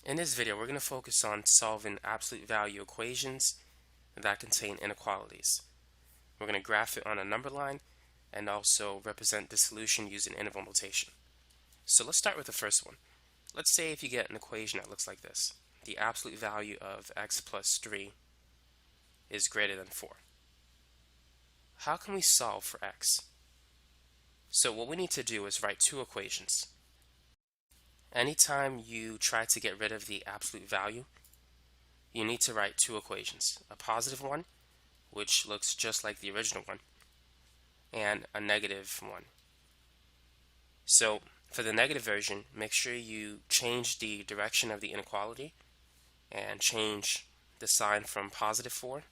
In this video, we're going to focus on solving absolute value equations that contain inequalities. We're going to graph it on a number line and also represent the solution using interval notation. So let's start with the first one. Let's say if you get an equation that looks like this. The absolute value of x plus 3 is greater than 4. How can we solve for x? So what we need to do is write two equations. Anytime you try to get rid of the absolute value, you need to write two equations. A positive one, which looks just like the original one, and a negative one. So for the negative version, make sure you change the direction of the inequality and change the sign from positive 4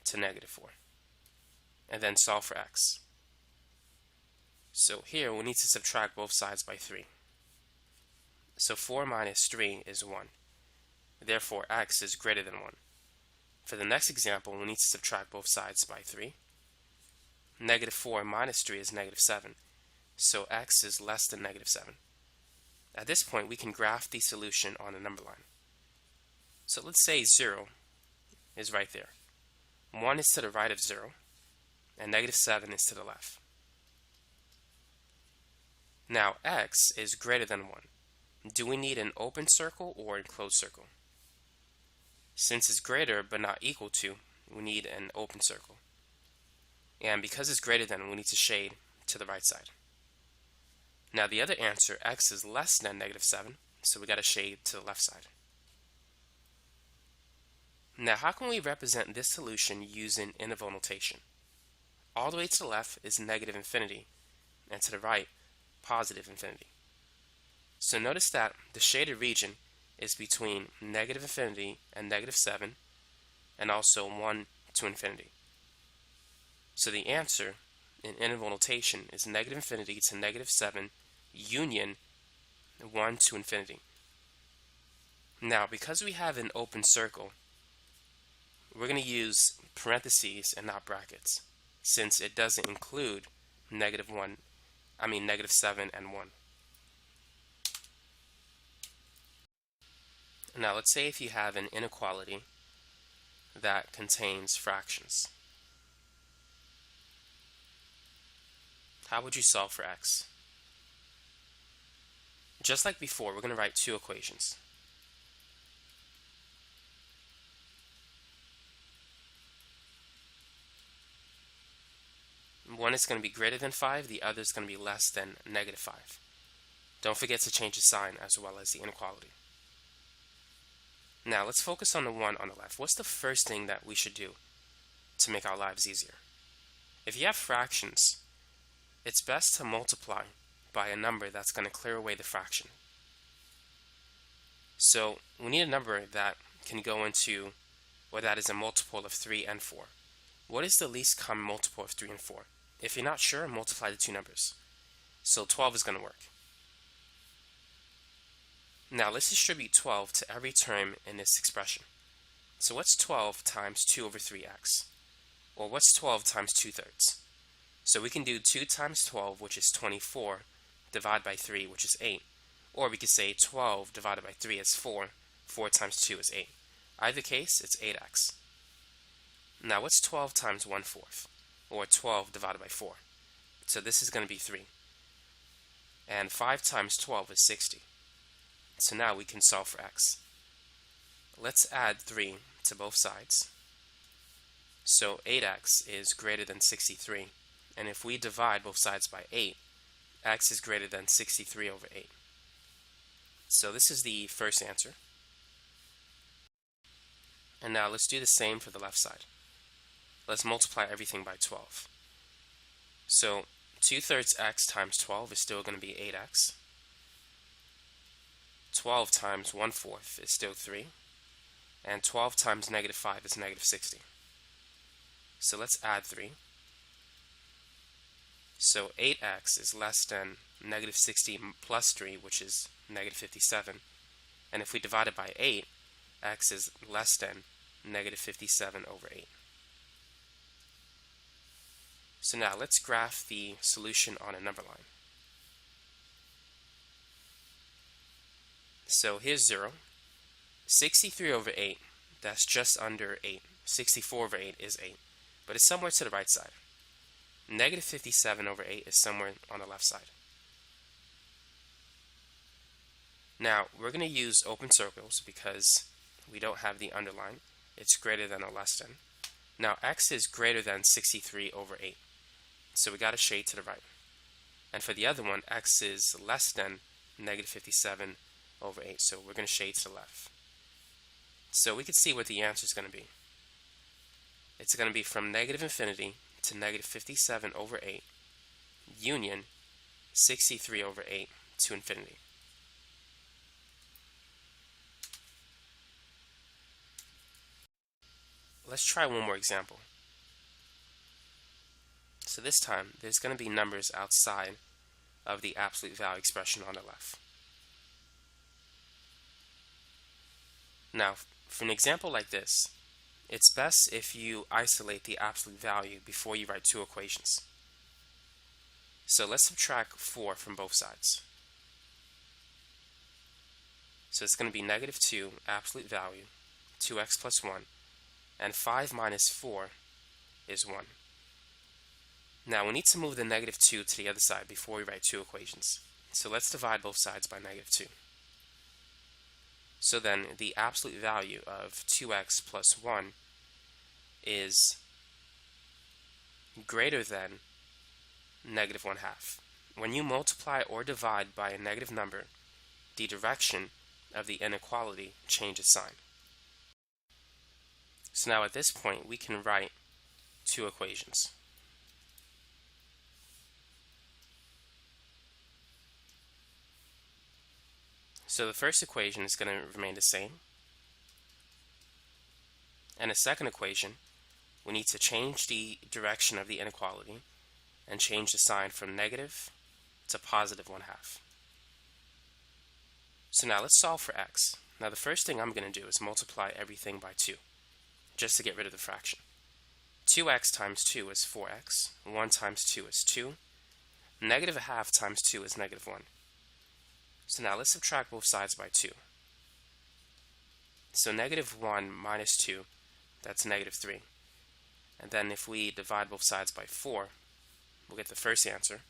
to negative 4. And then solve for x. So here we need to subtract both sides by 3. So 4 minus 3 is 1. Therefore, x is greater than 1. For the next example, we need to subtract both sides by 3. Negative 4 minus 3 is negative 7. So x is less than negative 7. At this point, we can graph the solution on a number line. So let's say 0 is right there. 1 is to the right of 0, and negative 7 is to the left. Now, x is greater than 1. Do we need an open circle or a closed circle? Since it's greater but not equal to, we need an open circle. And because it's greater than, we need to shade to the right side. Now the other answer, x is less than negative 7, so we got to shade to the left side. Now how can we represent this solution using interval notation? All the way to the left is negative infinity, and to the right, positive infinity. So notice that the shaded region is between negative infinity and negative 7, and also 1 to infinity. So the answer in interval notation is negative infinity to negative 7 union 1 to infinity. Now because we have an open circle, we're going to use parentheses and not brackets, since it doesn't include negative 7 and 1. Now let's say if you have an inequality that contains fractions. How would you solve for x? Just like before, we're going to write two equations. One is going to be greater than 5, the other is going to be less than negative 5. Don't forget to change the sign as well as the inequality. Now let's focus on the one on the left. What's the first thing that we should do to make our lives easier? If you have fractions, it's best to multiply by a number that's going to clear away the fraction. So we need a number that can go into, or that is a multiple of 3 and 4. What is the least common multiple of 3 and 4? If you're not sure, multiply the two numbers. So 12 is going to work. Now let's distribute 12 to every term in this expression. So what's 12 times 2 over 3x? Or what's 12 times 2/3? So we can do 2 times 12, which is 24, divided by 3, which is 8. Or we could say 12 divided by 3 is 4. 4 times 2 is 8. Either case, it's 8x. Now what's 12 times 1/4? Or 12 divided by 4? So this is going to be 3. And 5 times 12 is 60. So now we can solve for x. Let's add 3 to both sides. So 8x is greater than 63. And if we divide both sides by 8, x is greater than 63 over 8. So this is the first answer. And now let's do the same for the left side. Let's multiply everything by 12. So 2/3 x times 12 is still going to be 8x. 12 times 1/4 is still 3. And 12 times negative 5 is negative 60. So let's add 3. So 8x is less than negative 60 plus 3, which is negative 57. And if we divide it by 8, x is less than negative 57 over 8. So now let's graph the solution on a number line. So here's 0, 63 over 8, that's just under 8. 64 over 8 is 8, but it's somewhere to the right side. Negative 57 over 8 is somewhere on the left side. Now, we're going to use open circles because we don't have the underline. It's greater than or less than. Now, x is greater than 63 over 8, so we got a shade to the right. And for the other one, x is less than negative 57 over 8, so we're going to shade to the left. So we can see what the answer is going to be. It's going to be from negative infinity to negative 57 over 8, union 63 over 8 to infinity. Let's try one more example. So this time, there's going to be numbers outside of the absolute value expression on the left. Now, for an example like this, it's best if you isolate the absolute value before you write two equations. So let's subtract 4 from both sides. So it's going to be negative 2 absolute value, 2x plus 1, and 5 minus 4 is 1. Now we need to move the negative 2 to the other side before we write two equations. So let's divide both sides by negative 2. So then the absolute value of 2x plus 1 is greater than negative 1/2. When you multiply or divide by a negative number, the direction of the inequality changes sign. So now at this point we can write two equations. So the first equation is going to remain the same. And the second equation, we need to change the direction of the inequality and change the sign from negative to positive 1/2. So now let's solve for x. Now the first thing I'm going to do is multiply everything by 2, just to get rid of the fraction. 2x times 2 is 4x, 1 times 2 is 2, negative 1/2 times 2 is negative 1. So now let's subtract both sides by 2. So negative 1 minus 2, that's negative 3. And then if we divide both sides by 4, we'll get the first answer.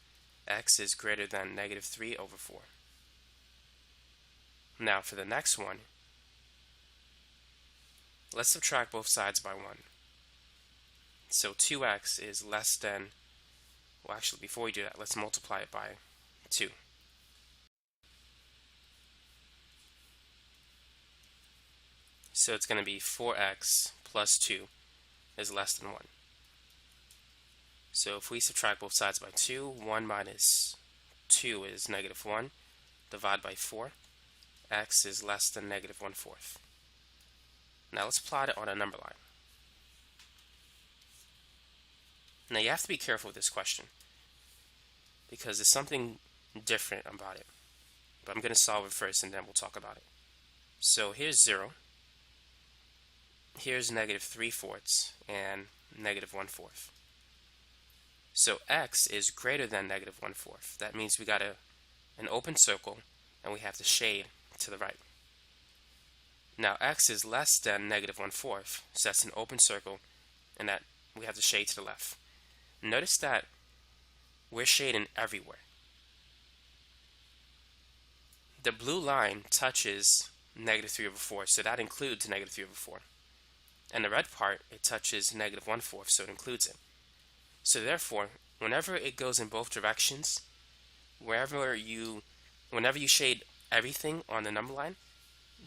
X is greater than negative 3 over 4. Now for the next one, let's subtract both sides by 1. So 2x is less than, well actually before we do that, let's multiply it by 2. So it's going to be 4x plus 2 is less than 1. So if we subtract both sides by 2, 1 minus 2 is negative 1. Divide by 4. X is less than negative 1/4. Now let's plot it on a number line. Now you have to be careful with this question because there's something different about it. But I'm going to solve it first and then we'll talk about it. So here's 0. Here's negative 3/4 and negative 1/4. So x is greater than negative 1/4. That means we got an open circle and we have the shade to the right. Now x is less than negative 1/4, so that's an open circle and that we have the shade to the left. Notice that we're shading everywhere. The blue line touches negative 3 over 4, so that includes negative 3 over 4. And the red part, it touches negative 1/4, so it includes it. So therefore, whenever it goes in both directions, whenever you shade everything on the number line,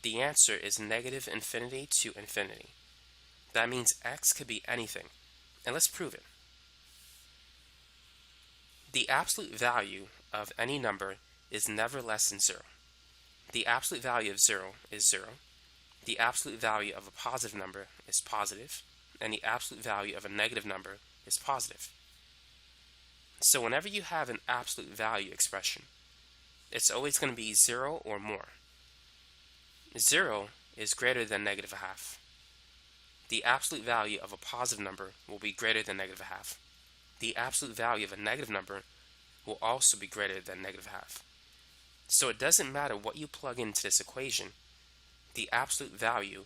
the answer is negative infinity to infinity. That means x could be anything. And let's prove it. The absolute value of any number is never less than 0. The absolute value of 0 is 0. The absolute value of a positive number is positive, and the absolute value of a negative number is positive. So whenever you have an absolute value expression, it's always going to be 0 or more. 0 is greater than negative 1/2. The absolute value of a positive number will be greater than negative 1/2. The absolute value of a negative number will also be greater than negative 1/2. So it doesn't matter what you plug into this equation, the absolute value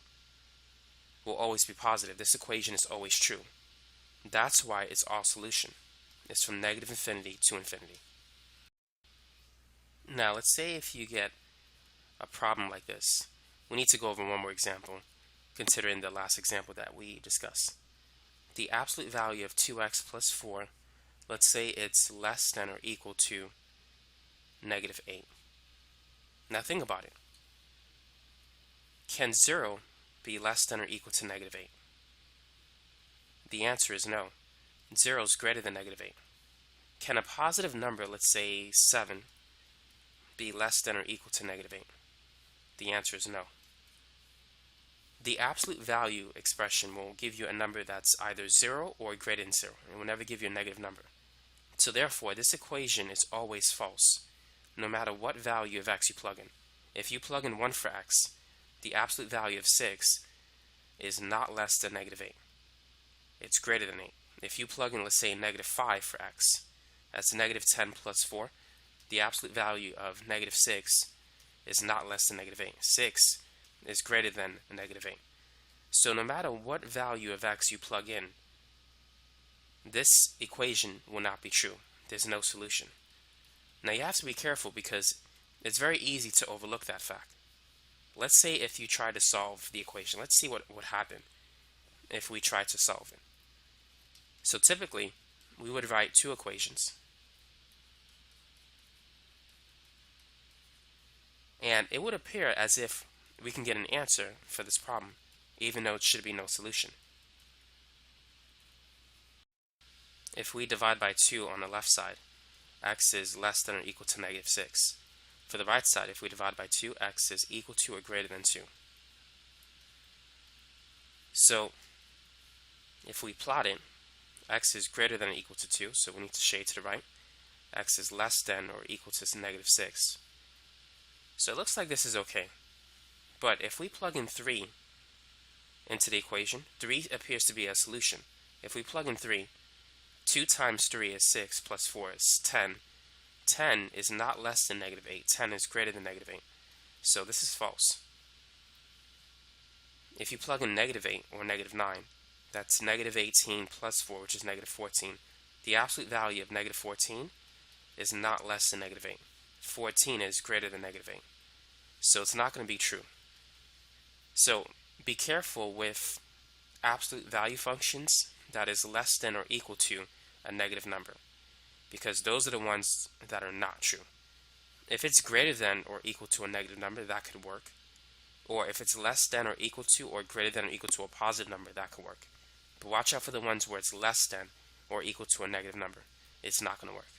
will always be positive. This equation is always true. That's why it's all solution. It's from negative infinity to infinity. Now, let's say if you get a problem like this. We need to go over one more example, considering the last example that we discussed. The absolute value of 2x plus 4, let's say it's less than or equal to negative 8. Now think about it. Can 0 be less than or equal to negative 8? The answer is no. 0 is greater than negative 8. Can a positive number, let's say 7, be less than or equal to negative 8? The answer is no. The absolute value expression will give you a number that's either 0 or greater than 0. It will never give you a negative number. So therefore, this equation is always false, no matter what value of x you plug in. If you plug in 1 for x, the absolute value of 6 is not less than negative 8. It's greater than 8. If you plug in, let's say, negative 5 for x, that's negative 10 plus 4. The absolute value of negative 6 is not less than negative 8. 6 is greater than negative 8. So no matter what value of x you plug in, this equation will not be true. There's no solution. Now you have to be careful because it's very easy to overlook that fact. Let's say if you try to solve the equation. Let's see what would happen if we try to solve it. So typically, we would write two equations. And it would appear as if we can get an answer for this problem, even though it should be no solution. If we divide by 2 on the left side, x is less than or equal to negative 6. For the right side, if we divide by 2, x is equal to or greater than 2. So, if we plot it, x is greater than or equal to 2, so we need to shade to the right. X is less than or equal to negative 6. So it looks like this is okay. But if we plug in 3 into the equation, 3 appears to be a solution. If we plug in 3, 2 times 3 is 6 plus 4 is 10. 10 is not less than negative 8. 10 is greater than negative 8. So this is false. If you plug in negative 8 or negative 9, that's negative 18 plus 4, which is negative 14. The absolute value of negative 14 is not less than negative 8. 14 is greater than negative 8. So it's not going to be true. So be careful with absolute value functions that is less than or equal to a negative number, because those are the ones that are not true. If it's greater than or equal to a negative number, that could work. Or if it's less than or equal to or greater than or equal to a positive number, that could work. But watch out for the ones where it's less than or equal to a negative number. It's not going to work.